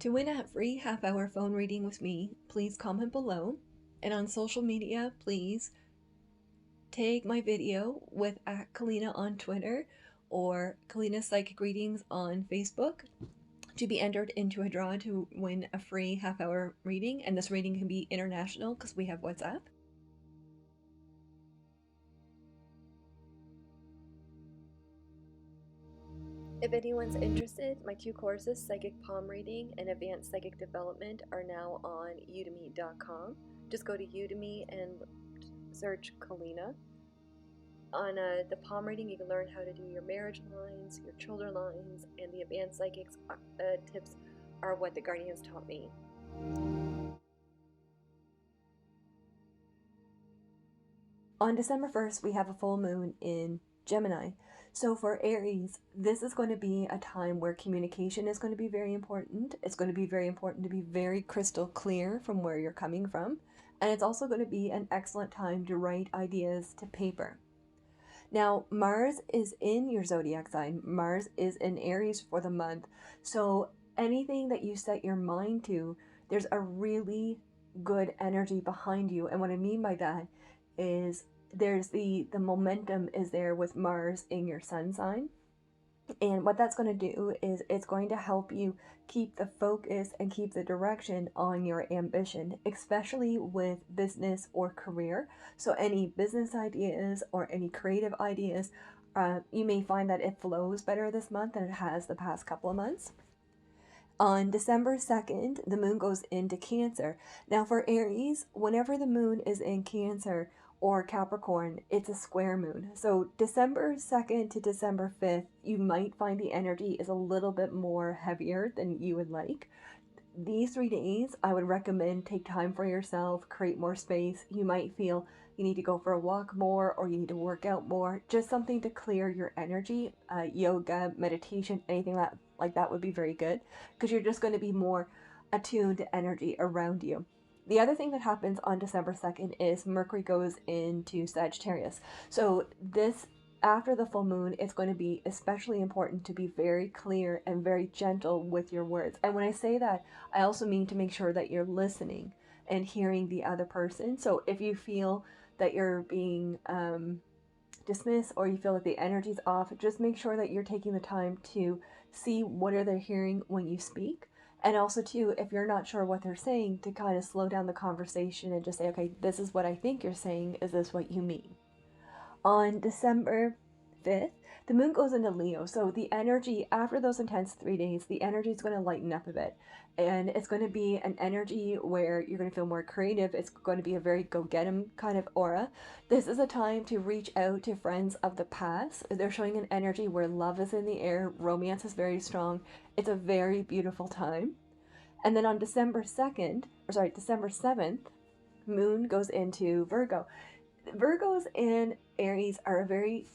To win a free half-hour phone reading with me, please comment below. And on social media, please tag my video with @Kalina on Twitter or Kalina Psychic Readings on Facebook to be entered into a draw to win a free half-hour reading. And this reading can be international because we have WhatsApp. If anyone's interested, my 2 courses, Psychic Palm Reading and Advanced Psychic Development, are now on udemy.com. Just go to Udemy and search Kalina. On the palm reading, you can learn how to do your marriage lines, your children lines, and the advanced psychics tips are what the guardians taught me. On December 1st, we have a full moon in Gemini. So for Aries, this is going to be a time where communication is going to be very important. It's going to be very important to be very crystal clear from where you're coming from. And it's also going to be an excellent time to write ideas to paper. Now, Mars is in your zodiac sign. Mars is in Aries for the month. So anything that you set your mind to, there's a really good energy behind you. And what I mean by that is there's the momentum is there with Mars in your sun sign. And what that's going to do is it's going to help you keep the focus and keep the direction on your ambition, especially with business or career. So any business ideas or any creative ideas, you may find that it flows better this month than it has the past couple of months. On December 2nd, the moon goes into Cancer. Now for Aries, whenever the moon is in Cancer or Capricorn, it's a square moon. So December 2nd to December 5th, you might find the energy is a little bit more heavier than you would like. These 3 days, I would recommend take time for yourself, create more space. You might feel you need to go for a walk more or you need to work out more, just something to clear your energy. Yoga, meditation, anything like that would be very good because you're just going to be more attuned to energy around you. The other thing that happens on December 2nd is Mercury goes into Sagittarius. So this, after the full moon, it's going to be especially important to be very clear and very gentle with your words. And when I say that, I also mean to make sure that you're listening and hearing the other person. So if you feel that you're being dismissed or you feel that the energy's off, just make sure that you're taking the time to see what are they hearing when you speak. And also too, if you're not sure what they're saying, to kind of slow down the conversation and just say, okay, this is what I think you're saying. Is this what you mean? On December 5th, the moon goes into Leo. So the energy after those intense 3 days, the energy is going to lighten up a bit. And it's going to be an energy where you're going to feel more creative. It's going to be a very go-get-em kind of aura. This is a time to reach out to friends of the past. They're showing an energy where love is in the air. Romance is very strong. It's a very beautiful time. And then on December 7th, moon goes into Virgo. Virgos and Aries are a very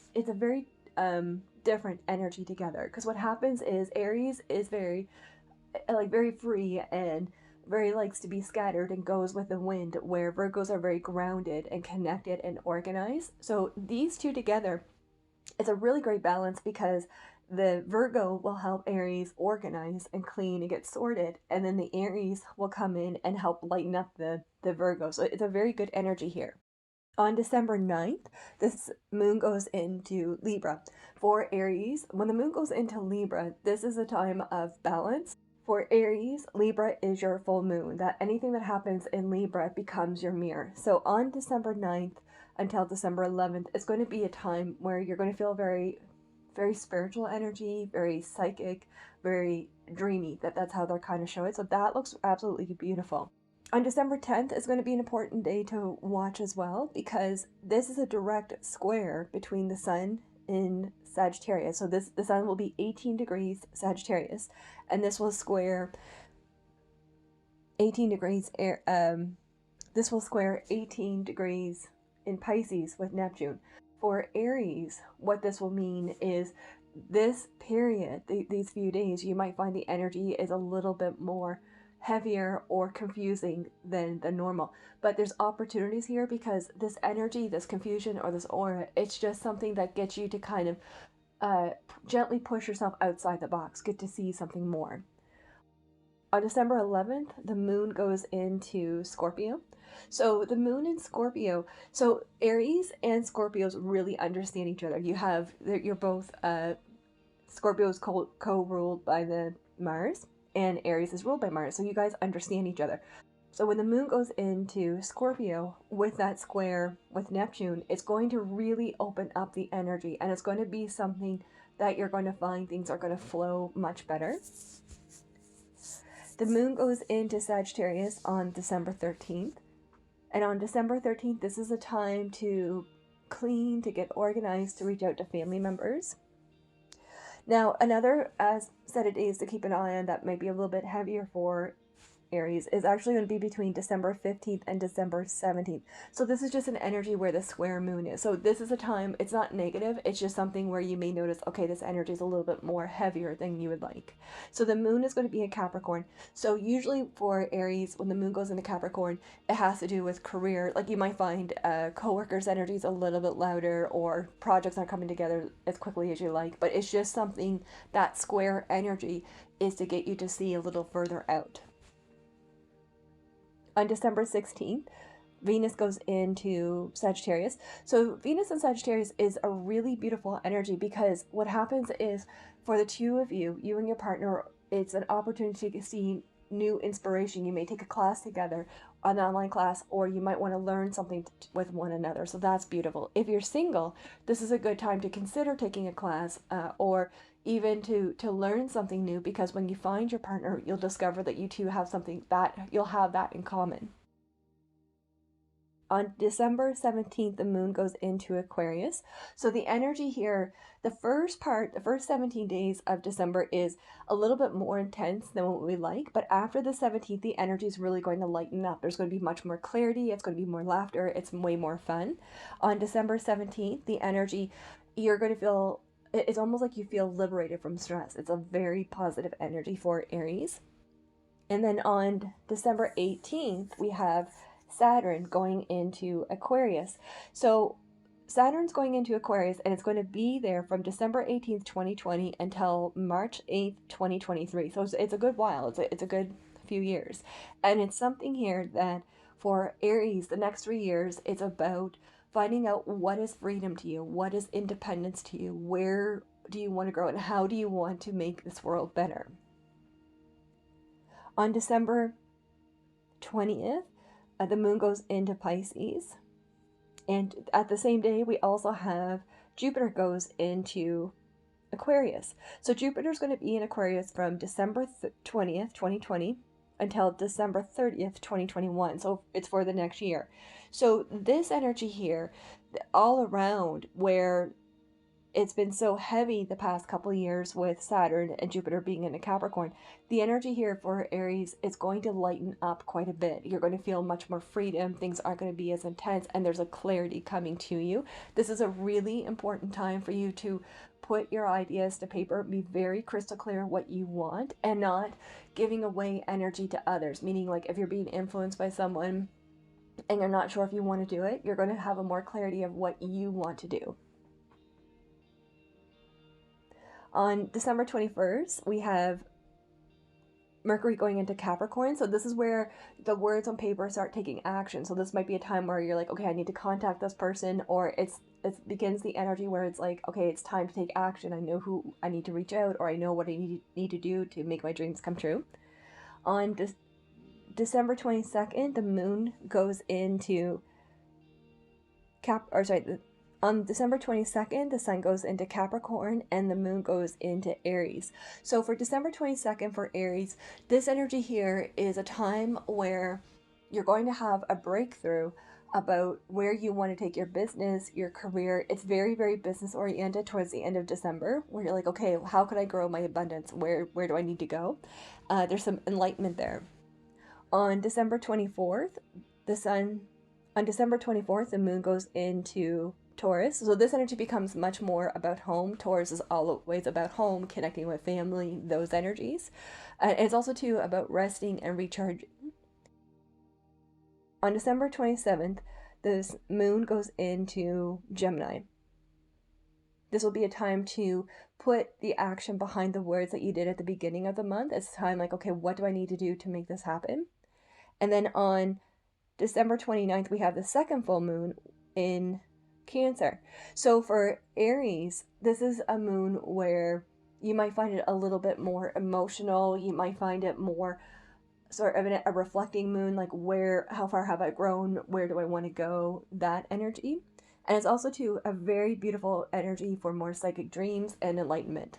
different energy together, because what happens is Aries is very free and very likes to be scattered and goes with the wind, where Virgos are very grounded and connected and organized. So these two together, it's a really great balance because the Virgo will help Aries organize and clean and get sorted, and then the Aries will come in and help lighten up the Virgo. So it's a very good energy here. On December 9th, this moon goes into Libra. For Aries, when the moon goes into Libra, this is a time of balance. For Aries, Libra is your full moon. That anything that happens in Libra becomes your mirror. So on December 9th until December 11th, it's going to be a time where you're going to feel very, very spiritual energy, very psychic, very dreamy. That's how they're kind of showing it. So that looks absolutely beautiful. On December 10th is going to be an important day to watch as well, because this is a direct square between the sun in Sagittarius. So the sun will be 18 degrees Sagittarius, and this will square 18 degrees this will square 18 degrees in Pisces with Neptune. For Aries, what this will mean is this period, these few days, you might find the energy is a little bit more heavier or confusing than the normal, but there's opportunities here because this energy, this confusion, or this aura, it's just something that gets you to kind of gently push yourself outside the box, get to see something more. On December 11th, the moon goes into Scorpio. So the moon in Scorpio, so Aries and Scorpios really understand each other. You're both, Scorpio is co-ruled by the Mars, and Aries is ruled by Mars. So you guys understand each other. So when the moon goes into Scorpio with that square with Neptune, it's going to really open up the energy, and it's going to be something that you're going to find things are going to flow much better. The moon goes into Sagittarius on December 13th. And on December 13th, this is a time to clean, to get organized, to reach out to family members. Now, another set of days to keep an eye on that might be a little bit heavier for Aries is actually going to be between December 15th and December 17th. So this is just an energy where the square moon is. So this is a time, it's not negative, it's just something where you may notice, okay, this energy is a little bit more heavier than you would like. So the moon is going to be in Capricorn. So usually for Aries, when the moon goes into Capricorn, it has to do with career. Like you might find coworkers' energy is a little bit louder, or projects aren't coming together as quickly as you like. But it's just something, that square energy is to get you to see a little further out. On December 16th, Venus goes into Sagittarius. So Venus in Sagittarius is a really beautiful energy, because what happens is for the two of you, you and your partner, it's an opportunity to see new inspiration. You may take a class together, an online class, or you might want to learn something with one another. So that's beautiful. If you're single, this is a good time to consider taking a class, or even to learn something new, because when you find your partner, you'll discover that you two have something that you'll have that in common. On December 17th, the moon goes into Aquarius. So the energy here, the first 17 days of December is a little bit more intense than what we like. But after the 17th, the energy is really going to lighten up. There's going to be much more clarity. It's going to be more laughter. It's way more fun. On December 17th, the energy, you're going to feel, it's almost like you feel liberated from stress. It's a very positive energy for Aries. And then on December 18th, we have Saturn going into Aquarius. So Saturn's going into Aquarius, and it's going to be there from December 18th, 2020 until March 8th, 2023. So it's a good while. It's a good few years. And it's something here that for Aries, the next 3 years, it's about finding out what is freedom to you, what is independence to you, where do you want to grow, and how do you want to make this world better. On December 20th, the moon goes into Pisces. And at the same day, we also have Jupiter goes into Aquarius. So Jupiter's going to be in Aquarius from December 20th, 2020 until December 30th, 2021. So it's for the next year. So this energy here, all around where it's been so heavy the past couple of years with Saturn and Jupiter being in a Capricorn, the energy here for Aries is going to lighten up quite a bit. You're going to feel much more freedom. Things aren't going to be as intense, and there's a clarity coming to you. This is a really important time for you to put your ideas to paper, be very crystal clear what you want, and not giving away energy to others. Meaning, like, if you're being influenced by someone and you're not sure if you want to do it, you're going to have a more clarity of what you want to do. On December 21st, we have Mercury going into Capricorn. So this is where the words on paper start taking action. So this might be a time where you're like, okay, I need to contact this person, or it begins the energy where it's like, okay, it's time to take action. I know who I need to reach out, or I know what I need to do to make my dreams come true. On December 22nd, the moon goes into on December 22nd, the sun goes into Capricorn and the moon goes into Aries. So for December 22nd for Aries, this energy here is a time where you're going to have a breakthrough about where you want to take your business, your career. It's very, very business oriented towards the end of December, where you're like, okay, how can I grow my abundance? Where do I need to go? There's some enlightenment there. On December 24th, the moon goes into Taurus. So this energy becomes much more about home. Taurus is always about home, connecting with family, those energies. And it's also too about resting and recharging. On December 27th, this moon goes into Gemini. This will be a time to put the action behind the words that you did at the beginning of the month. It's time like, okay, what do I need to do to make this happen? And then on December 29th, we have the second full moon in Cancer. So for Aries, this is a moon where you might find it a little bit more emotional. You might find it more sort of a reflecting moon, like how far have I grown? Where do I want to go? That energy. And it's also too a very beautiful energy for more psychic dreams and enlightenment.